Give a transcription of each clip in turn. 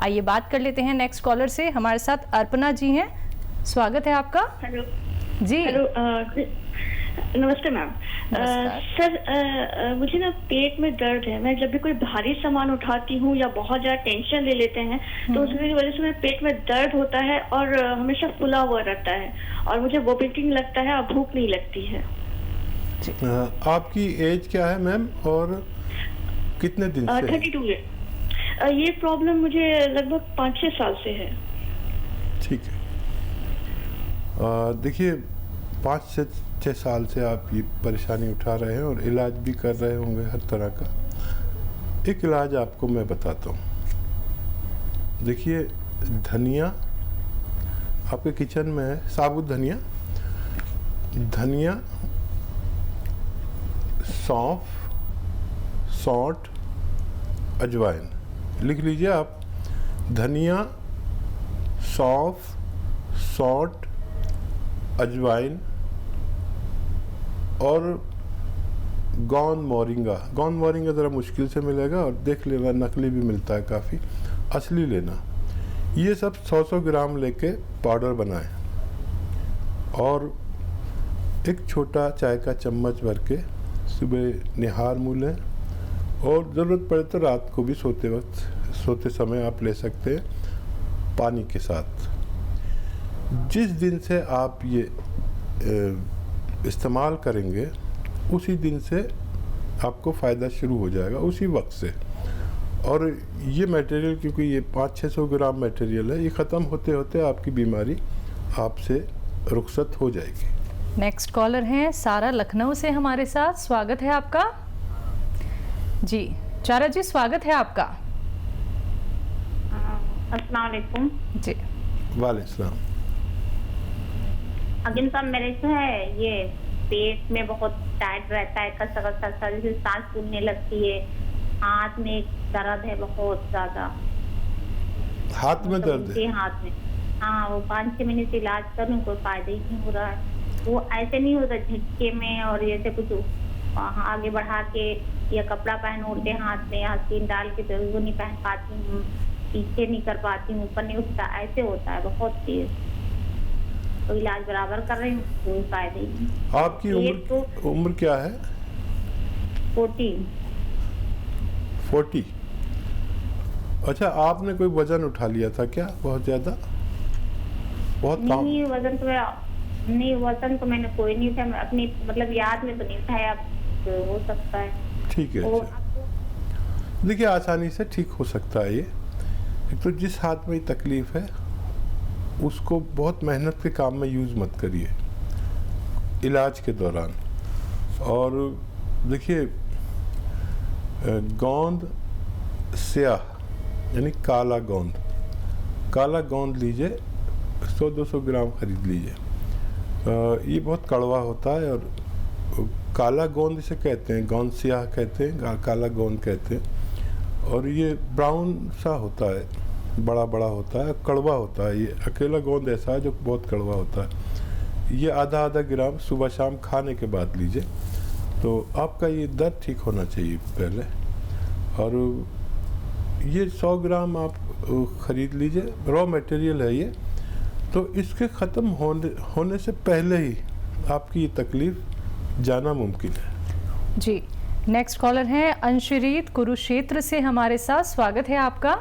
आइए बात कर लेते हैं नेक्स्ट कॉलर से। हमारे साथ अर्पणा जी हैं, स्वागत है आपका। हेलो जी हेलो, नमस्ते मैम। सर, मुझे ना पेट में दर्द है। मैं जब भी कोई भारी सामान उठाती हूँ या बहुत ज़्यादा टेंशन ले लेते हैं तो उसकी वजह से मेरे पेट में दर्द होता है और हमेशा फुला हुआ रहता है और मुझे वोमिटिंग लगता है और भूख नहीं लगती है। आपकी एज क्या है मैम और कितने दिन से? 32 है। ये प्रॉब्लम मुझे लगभग 5-6 साल से है। ठीक है। देखिए 5-6 साल से आप ये परेशानी उठा रहे हैं और इलाज भी कर रहे होंगे हर तरह का। एक इलाज आपको मैं बताता हूँ। देखिए धनिया आपके किचन में है, साबुत धनिया, सौंफ, सौंठ, अजवाइन, लिख लीजिए आप। धनिया, सौंफ, सौंठ, अजवाइन और गोंद मोरिंगा ज़रा मुश्किल से मिलेगा और देख लेना, नकली भी मिलता है काफ़ी, असली लेना। ये सब 100-100 ग्राम लेके पाउडर बनाएं और एक छोटा चाय का चम्मच भर के सुबह निहार मुँह लें और ज़रूरत पड़े तो रात को भी सोते समय आप ले सकते हैं पानी के साथ। जिस दिन से आप ये इस्तेमाल करेंगे उसी दिन से आपको फ़ायदा शुरू हो जाएगा, उसी वक्त से। और ये मटेरियल, क्योंकि ये 500-600 ग्राम मटेरियल है, ये ख़त्म होते होते आपकी बीमारी आपसे रुखसत हो जाएगी। नेक्स्ट कॉलर हैं सारा लखनऊ से हमारे साथ, स्वागत है आपका। जी चारा जी, स्वागत है आपका। अस्सलाम वालेकुम। जी वालेकुम सलाम। अगिन साहब, मेरे जो है ये पेट में बहुत टाइट रहता है, कसा जैसे सांस फूलने लगती है, हाथ में दर्द है बहुत ज्यादा। हाथ में दर्द है? हाथ में, हाँ। वो 5-6 महीने से इलाज कर रही हूँ, कोई फायदा ही नहीं हो रहा है। वो ऐसे नहीं होता झटके में और जैसे कुछ आगे बढ़ा के या कपड़ा पहन ओढ़ते हाथ में या स्किन डाल के तो वो नहीं पहन पाती हूँ, पीछे नहीं कर पाती हूँ, ऊपर नहीं उठता, ऐसे होता है बहुत तेज। तो इलाज बराबर कर रही हूँ, कोई फायदा ही नहीं। आपकी उम्र क्या है? 40। अच्छा, आपने कोई वजन उठा लिया था क्या बहुत ज्यादा? नहीं, वजन तो मैंने कोई नहीं उठाया, अपनी मतलब याद में तो नहीं उठाया, तो हो सकता है। ठीक है। अच्छा। देखिए आसानी से ठीक हो सकता है ये। एक तो जिस हाथ में तकलीफ है उसको बहुत मेहनत के काम में यूज़ मत करिए इलाज के दौरान। और देखिए गोंद स्याह यानी काला गोंद लीजिए, 100-200 ग्राम खरीद लीजिए। ये बहुत कड़वा होता है और काला गोंद इसे कहते हैं, गोंद स्याह कहते हैं, काला गोंद कहते हैं। और ये ब्राउन सा होता है, बड़ा होता है, कड़वा होता है। ये अकेला गोंद ऐसा है जो बहुत कड़वा होता है। ये आधा ग्राम सुबह शाम खाने के बाद लीजिए, तो आपका ये दर्द ठीक होना चाहिए पहले। और ये 100 ग्राम आप ख़रीद लीजिए, रॉ मटेरियल है ये, तो इसके ख़त्म होने से पहले ही आपकी ये तकलीफ़ जाना मुमकिन है। जी नेक्स्ट कॉलर हैं अंशरीत कुरुक्षेत्र से हमारे साथ, स्वागत है आपका।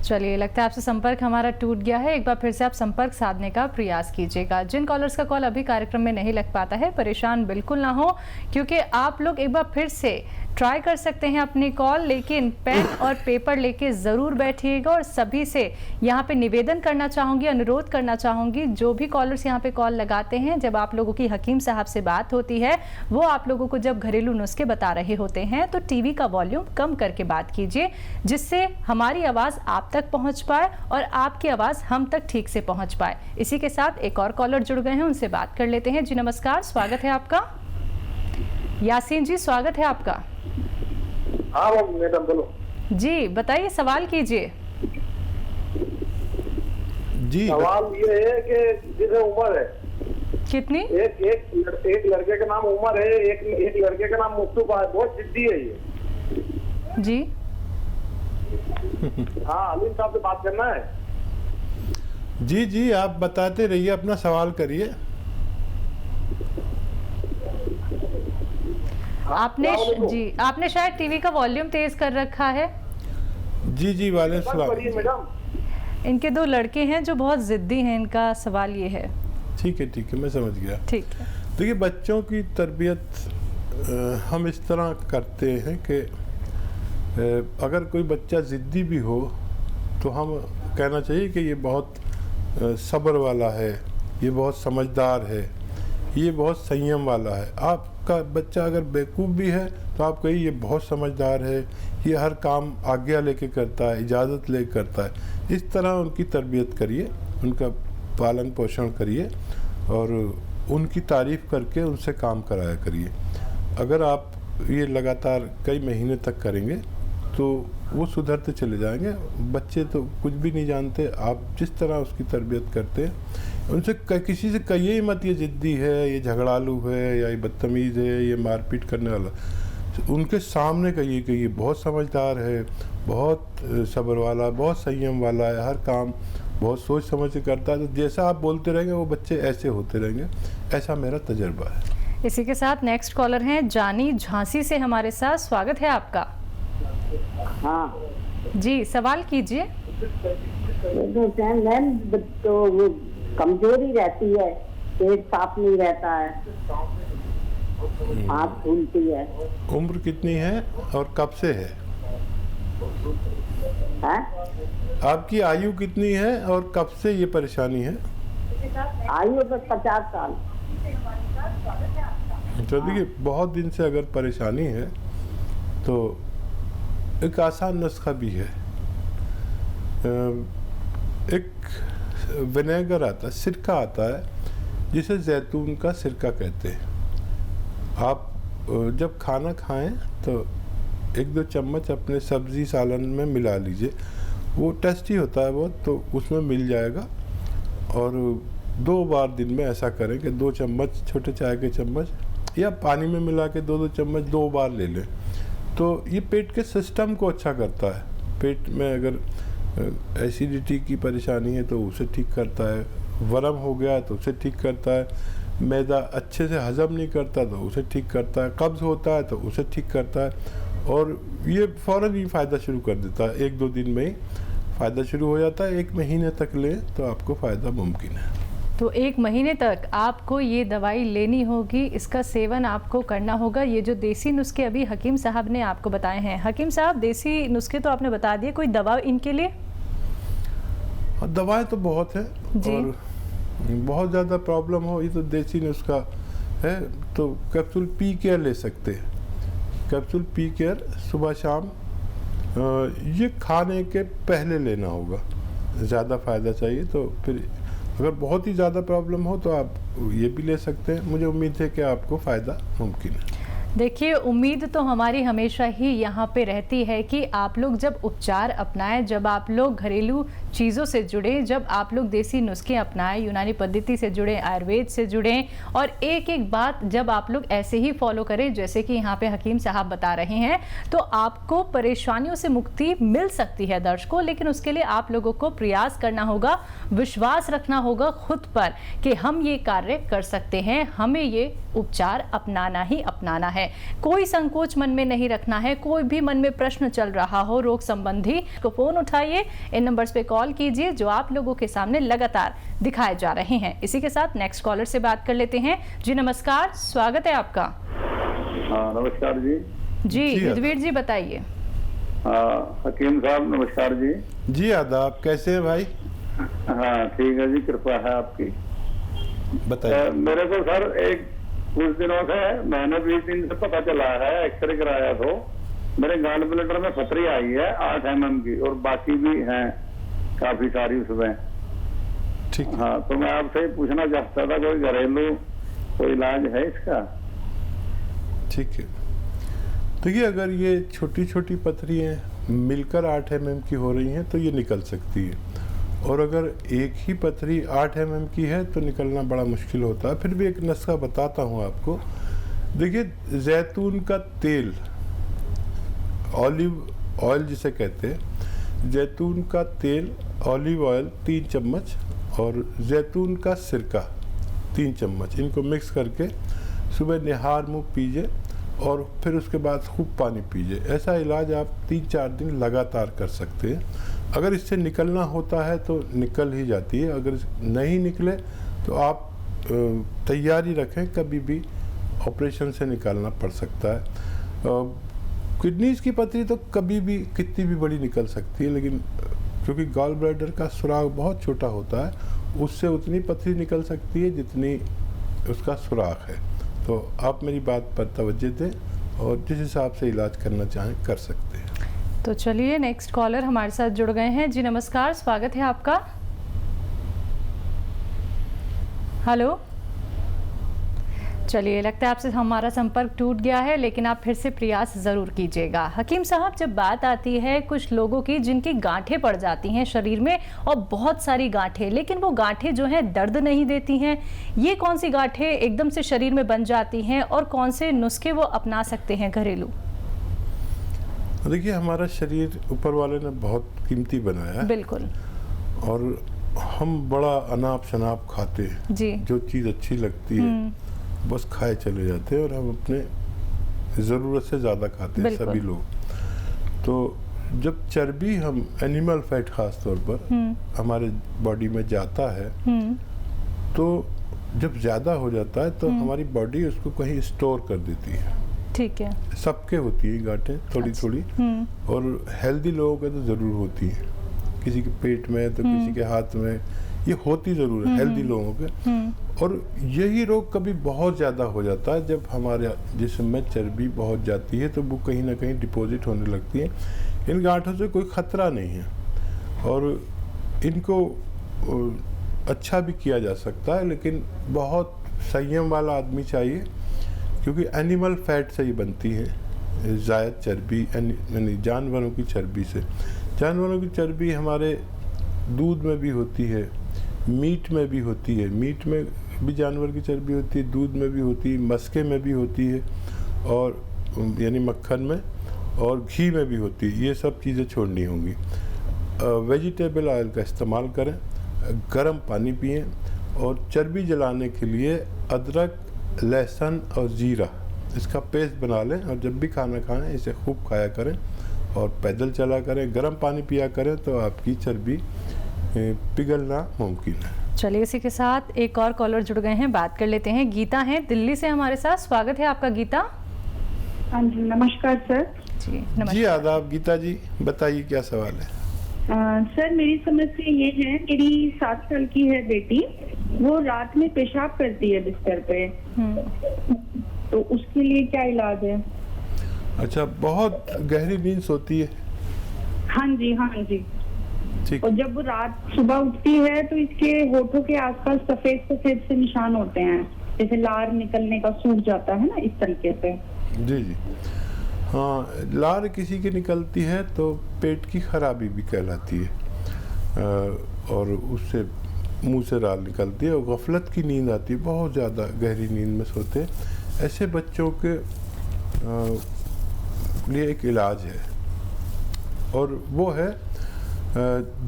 चलिए लगता है आपसे संपर्क हमारा टूट गया है, एक बार फिर से आप संपर्क साधने का प्रयास कीजिएगा। जिन कॉलर्स का कॉल अभी कार्यक्रम में नहीं लग पाता है, परेशान बिल्कुल ना हो, क्योंकि आप लोग एक बार फिर से ट्राई कर सकते हैं अपनी कॉल, लेकिन पेन और पेपर लेके ज़रूर बैठिएगा। और सभी से यहाँ पे निवेदन करना चाहूँगी, अनुरोध करना चाहूँगी, जो भी कॉलर्स यहाँ पे कॉल लगाते हैं, जब आप लोगों की हकीम साहब से बात होती है, वो आप लोगों को जब घरेलू नुस्खे बता रहे होते हैं, तो टीवी का वॉल्यूम कम करके बात कीजिए, जिससे हमारी आवाज़ आप तक पहुँच पाए और आपकी आवाज़ हम तक ठीक से पहुँच पाए। इसी के साथ एक और कॉलर जुड़ गए हैं, उनसे बात कर लेते हैं। जी नमस्कार, स्वागत है आपका। यासीन जी, स्वागत है आपका। हाँ मैडम बोलो। जी बताइए, सवाल कीजिए। जी सवाल ये है कि जैसे उम्र है कितनी, एक लड़के का नाम उमर है, एक लड़के का नाम मुस्तफा है, बहुत जिद्दी है ये। जी हाँ, अलीम साहब से बात करना है। जी जी, आप बताते रहिए, अपना सवाल करिए। आपने शायद टीवी का वॉल्यूम तेज कर रखा है। जी जी, वाले सवाल। मैडम, इनके 2 लड़के हैं जो बहुत जिद्दी हैं, इनका सवाल ये है। ठीक है, मैं समझ गया। ठीक है। देखिए, बच्चों की तरबियत हम इस तरह करते हैं कि अगर कोई बच्चा ज़िद्दी भी हो तो हम कहना चाहिए कि ये बहुत सब्र वाला है, ये बहुत समझदार है, ये बहुत संयम वाला है। आपका बच्चा अगर बेवकूफ़ भी है तो आप कहिए ये बहुत समझदार है, ये हर काम आज्ञा लेके करता है, इजाज़त लेके करता है। इस तरह उनकी तरबियत करिए, उनका पालन पोषण करिए और उनकी तारीफ़ करके उनसे काम कराया करिए। अगर आप ये लगातार कई महीने तक करेंगे तो वो सुधरते चले जाएंगे। बच्चे तो कुछ भी नहीं जानते, आप जिस तरह उसकी तरबियत करते हैं उनसे किसी से कहिए मत ये ज़िद्दी है, ये झगड़ालू है, या ये बदतमीज़ है, ये मारपीट करने वाला। उनके सामने कहिए कि ये बहुत समझदार है, बहुत सब्र वाला, बहुत संयम वाला है, हर काम बहुत सोच समझ के करता है। तो जैसा आप बोलते रहेंगे वो बच्चे ऐसे होते रहेंगे, ऐसा मेरा तजर्बा है। इसी के साथ नेक्स्ट कॉलर हैं जानी झांसी से हमारे साथ। स्वागत है आपका। हाँ जी, सवाल कीजिए। मैम, तो वो कमजोरी रहती है, पेट साफ नहीं रहता है, आँख फूलती है। उम्र कितनी है और कब से है? आपकी आयु कितनी है और कब से ये परेशानी है? आयु तो 50 साल। तो देखिए, बहुत दिन से अगर परेशानी है तो एक आसान नुस्खा भी है। एक विनेगर आता है, सिरका आता है, जिसे जैतून का सिरका कहते हैं। आप जब खाना खाएं तो 1-2 चम्मच अपने सब्ज़ी सालन में मिला लीजिए। वो टेस्टी होता है बहुत, तो उसमें मिल जाएगा। और 2 बार दिन में ऐसा करें कि 2 चम्मच, छोटे चाय के चम्मच, या पानी में मिला के 2-2 चम्मच 2 बार ले लें। तो ये पेट के सिस्टम को अच्छा करता है। पेट में अगर एसिडिटी की परेशानी है तो उसे ठीक करता है, वरम हो गया तो उसे ठीक करता है, मैदा अच्छे से हजम नहीं करता तो उसे ठीक करता है, कब्ज़ होता है तो उसे ठीक करता है। और ये फ़ौरन ही फ़ायदा शुरू कर देता है, 1-2 दिन में ही फ़ायदा शुरू हो जाता है। 1 महीने तक लें तो आपको फ़ायदा मुमकिन है। तो 1 महीने तक आपको ये दवाई लेनी होगी, इसका सेवन आपको करना होगा। ये जो देसी नुस्खे अभी हकीम साहब ने आपको बताए हैं, हकीम साहब देसी नुस्खे तो आपने बता दिए, कोई दवा इनके लिए? दवाएं तो बहुत है जी। और बहुत ज़्यादा प्रॉब्लम हो ये तो देसी नुस्खा है, तो कैप्सूल पी केयर ले सकते हैं। कैप्सूल पी केयर सुबह शाम ये खाने के पहले लेना होगा, ज़्यादा फ़ायदा चाहिए। तो फिर अगर बहुत ही ज़्यादा प्रॉब्लम हो तो आप ये भी ले सकते हैं। मुझे उम्मीद है कि आपको फ़ायदा मुमकिन है। देखिए, उम्मीद तो हमारी हमेशा ही यहाँ पे रहती है कि आप लोग जब उपचार अपनाएं, जब आप लोग घरेलू चीज़ों से जुड़ें, जब आप लोग देसी नुस्खे अपनाएं, यूनानी पद्धति से जुड़ें, आयुर्वेद से जुड़ें, और एक एक बात जब आप लोग ऐसे ही फॉलो करें जैसे कि यहाँ पे हकीम साहब बता रहे हैं, तो आपको परेशानियों से मुक्ति मिल सकती है दर्शकों। लेकिन उसके लिए आप लोगों को प्रयास करना होगा, विश्वास रखना होगा खुद पर कि हम ये कार्य कर सकते हैं, हमें ये उपचार अपनाना ही अपनाना है। कोई संकोच मन में नहीं रखना है। कोई भी मन में प्रश्न चल रहा हो रोग संबंधी, तो फोन उठाइए, इन नंबर्स पे कॉल कीजिए जो आप लोगों के सामने लगातार दिखाए जा रहे हैं। इसी के साथ नेक्स्ट कॉलर से बात कर लेते हैं। जी नमस्कार, स्वागत है आपका। हाँ नमस्कार जी। जी युद्धवीर जी बताइए। हकीम साहब नमस्कार जी। जी आदाब, कैसे हैं भाई? हाँ ठीक है जी, कृपा है आपकी। बताइए। मेरे को सर एक कुछ दिनों से, मैंने 20 दिन से पता चला है, एक्सरे कराया तो मेरे गॉल ब्लैडर में पथरी आई है 8 mm की, और बाकी भी हैं काफी सारी उसमें। ठीक। हाँ, तो मैं आपसे पूछना चाहता था कोई घरेलू कोई इलाज है इसका? ठीक है, देखिए अगर ये छोटी छोटी पथरियाँ मिलकर 8 mm की हो रही हैं तो ये निकल सकती है, और अगर एक ही पथरी 8 mm की है तो निकलना बड़ा मुश्किल होता है। फिर भी एक नुस्खा बताता हूँ आपको। देखिए, जैतून का तेल, ऑलिव ऑयल जिसे कहते हैं, जैतून का तेल, ऑलिव ऑयल 3 चम्मच और जैतून का सिरका 3 चम्मच, इनको मिक्स करके सुबह निहार मुँह पीजिए और फिर उसके बाद खूब पानी पीजिए। ऐसा इलाज आप 3-4 दिन लगातार कर सकते हैं। अगर इससे निकलना होता है तो निकल ही जाती है, अगर नहीं निकले तो आप तैयारी रखें, कभी भी ऑपरेशन से निकालना पड़ सकता है। किडनीज की पथरी तो कभी भी कितनी भी बड़ी निकल सकती है, लेकिन क्योंकि गॉल ब्लैडर का सुराख बहुत छोटा होता है, उससे उतनी पथरी निकल सकती है जितनी उसका सुराख है। तो आप मेरी बात पर तवज्जो दें और जिस हिसाब से इलाज करना चाहें कर सकते हैं। तो चलिए नेक्स्ट कॉलर हमारे साथ जुड़ गए हैं। जी नमस्कार, स्वागत है आपका। हेलो, चलिए लगता है आपसे हमारा संपर्क टूट गया है, लेकिन आप फिर से प्रयास ज़रूर कीजिएगा। हकीम साहब, जब बात आती है कुछ लोगों की जिनकी गांठें पड़ जाती हैं शरीर में और बहुत सारी गांठें, लेकिन वो गांठें जो हैं दर्द नहीं देती हैं, ये कौन सी गांठें एकदम से शरीर में बन जाती हैं और कौन से नुस्खे वो अपना सकते हैं घरेलू? देखिए, हमारा शरीर ऊपर वाले ने बहुत कीमती बनाया है। बिल्कुल। और हम बड़ा अनाप शनाप खाते हैं जी। जो चीज़ अच्छी लगती है बस खाए चले जाते हैं और हम अपने ज़रूरत से ज़्यादा खाते हैं सभी लोग। तो जब चर्बी, हम एनिमल फैट खास तौर पर हमारे बॉडी में जाता है, तो जब ज़्यादा हो जाता है तो हमारी बॉडी उसको कहीं स्टोर कर देती है। ठीक है। सबके होती है गांठें थोड़ी थोड़ी, और हेल्दी लोगों के तो ज़रूर होती है, किसी के पेट में तो किसी के हाथ में, ये होती ज़रूर है हेल्दी लोगों के। और यही रोग कभी बहुत ज़्यादा हो जाता है जब हमारे जिस्म में चर्बी बहुत जाती है, तो वो कहीं ना कहीं डिपॉजिट होने लगती है। इन गांठों से कोई ख़तरा नहीं है और इनको अच्छा भी किया जा सकता है, लेकिन बहुत संयम वाला आदमी चाहिए, क्योंकि एनिमल फैट से ही बनती है ज़ायद चर्बी, यानी जानवरों की चर्बी से। जानवरों की चर्बी हमारे दूध में भी होती है, मीट में भी होती है, मीट में भी जानवर की चर्बी होती है, दूध में भी होती है, मस्के में भी होती है, और यानी मक्खन में, और घी में भी होती है। ये सब चीज़ें छोड़नी होंगी। वेजिटेबल ऑयल का इस्तेमाल करें, गर्म पानी पिएं, और चर्बी जलाने के लिए अदरक, लहसुन और जीरा इसका पेस्ट बना लें, और जब भी खाना खाएं इसे खूब खाया करें और पैदल चला करें, गर्म पानी पिया करें, तो आपकी चर्बी पिघलना मुमकिन है। चलिए, इसी के साथ एक और कॉलर जुड़ गए हैं, बात कर लेते हैं। गीता हैं दिल्ली से हमारे साथ, स्वागत है आपका गीता। हाँ जी, नमस्कार सर। जी नमस्कार। जी आदाब गीता जी, बताइए क्या सवाल है। सर, मेरी समस्या ये है, मेरी 7 साल की है बेटी, वो रात में पेशाब करती है बिस्तर पे, तो उसके लिए क्या इलाज है? अच्छा, बहुत गहरी नींद सोती है? हाँ जी, हाँ जी। ठीक। और जब वो रात सुबह उठती है तो इसके होठों के आसपास सफेद सफेद से निशान होते हैं, जैसे लार निकलने का, सूख जाता है ना, इस तरीके से। जी जी। हाँ, लार किसी की निकलती है तो पेट की खराबी भी कहलाती है, और उससे मुंह से लार निकलती है, और गफलत की नींद आती है, बहुत ज़्यादा गहरी नींद में सोते हैं। ऐसे बच्चों के लिए एक इलाज है, और वो है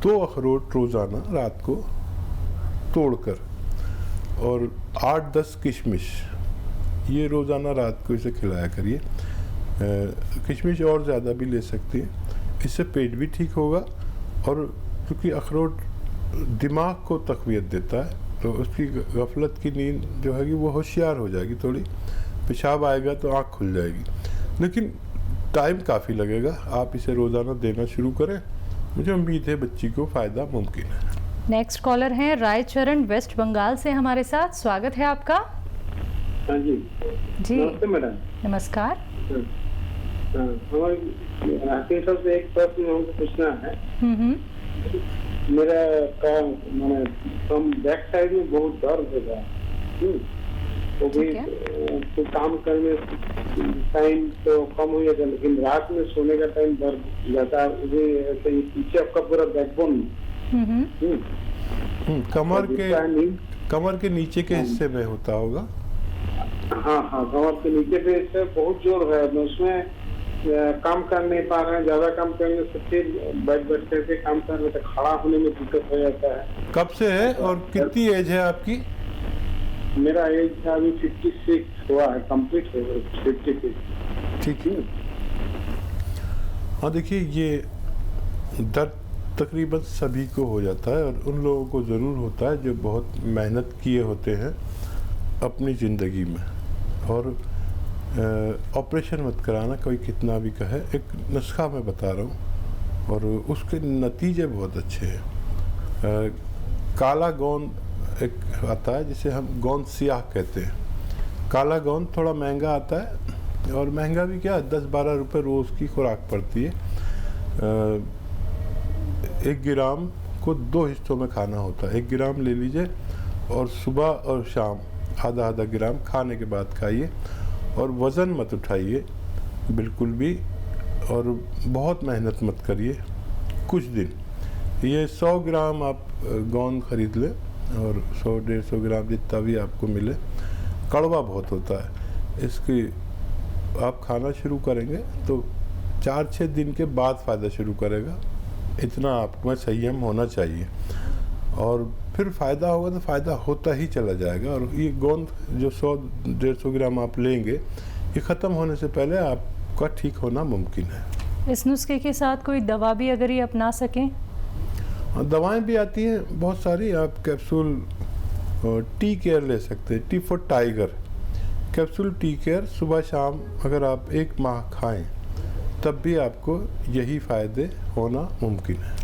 2 अखरोट रोज़ाना रात को तोड़कर, और 8-10 किशमिश, ये रोज़ाना रात को इसे खिलाया करिए। किशमिश और ज़्यादा भी ले सकती हैं, इससे पेट भी ठीक होगा, और क्योंकि अखरोट दिमाग को तक़वियत देता है, तो उसकी गफलत की नींद जो है वो होशियार हो जाएगी, थोड़ी पेशाब आएगा तो आँख खुल जाएगी, लेकिन टाइम काफ़ी लगेगा। आप इसे रोज़ाना देना शुरू करें, मुझे उम्मीद है बच्ची को फ़ायदा मुमकिन है। नेक्स्ट कॉलर हैं रायचरण वेस्ट बंगाल से हमारे साथ, स्वागत है आपका। हाँ जी। जी नमस्ते मैडम। नमस्कार। हमारे सबसे एक प्रश्न हमको पूछना है। मेरा काम मैंने कम बैक साइड में बहुत दर्द होगा, तो भी तो काम करने टाइम तो कम हो जाता है, लेकिन रात में सोने का टाइम दर्द जाता है, ऐसे ही पीछे आपका पूरा बैकबोन कमर के नीचे के हिस्से में होता होगा। हाँ हाँ, कमर के नीचे पे इससे बहुत जोर है, मैं उसमें काम कर नहीं पा रहे हैं, ज्यादा काम करने से फिर बैठ करके काम करने से खड़ा होने में दिक्कत हो जाता है। कब से है और कितनी एज है आपकी? मेरा एज है अभी 56 हुआ है, कंप्लीट हो गया 56। ठीक है। हाँ देखिए, ये दर्द तकरीबन सभी को हो जाता है और उन लोगों को ज़रूर होता है जो बहुत मेहनत किए होते हैं अपनी ज़िंदगी में। और ऑपरेशन मत कराना, कोई कितना भी कहे, एक नुस्खा मैं बता रहा हूँ और उसके नतीजे बहुत अच्छे हैं। काला गोंद एक आता है जिसे हम गोंद सियाह कहते हैं। काला गोंद थोड़ा महंगा आता है और महंगा भी क्या, 10-12 रुपये रोज़ की खुराक पड़ती है। 1 ग्राम को 2 हिस्सों में खाना होता है। 1 ग्राम ले लीजिए और सुबह और शाम आधा ग्राम खाने के बाद खाइए और वज़न मत उठाइए बिल्कुल भी, और बहुत मेहनत मत करिए कुछ दिन। ये 100 ग्राम आप गोंद खरीद लें और 100-150 ग्राम जितना भी आपको मिले। कड़वा बहुत होता है, इसकी आप खाना शुरू करेंगे तो 4-6 दिन के बाद फ़ायदा शुरू करेगा। इतना आप में संयम होना चाहिए और फिर फ़ायदा होगा तो फ़ायदा होता ही चला जाएगा। और ये गोंद जो 100-150 ग्राम आप लेंगे, ये ख़त्म होने से पहले आपका ठीक होना मुमकिन है। इस नुस्खे के साथ कोई दवा भी अगर ये अपना सकें? दवाएं भी आती हैं बहुत सारी। आप कैप्सूल टी केयर ले सकते हैं, T for tiger capsule tea care सुबह शाम अगर आप 1 माह खाएं तब भी आपको यही फ़ायदे होना मुमकिन है।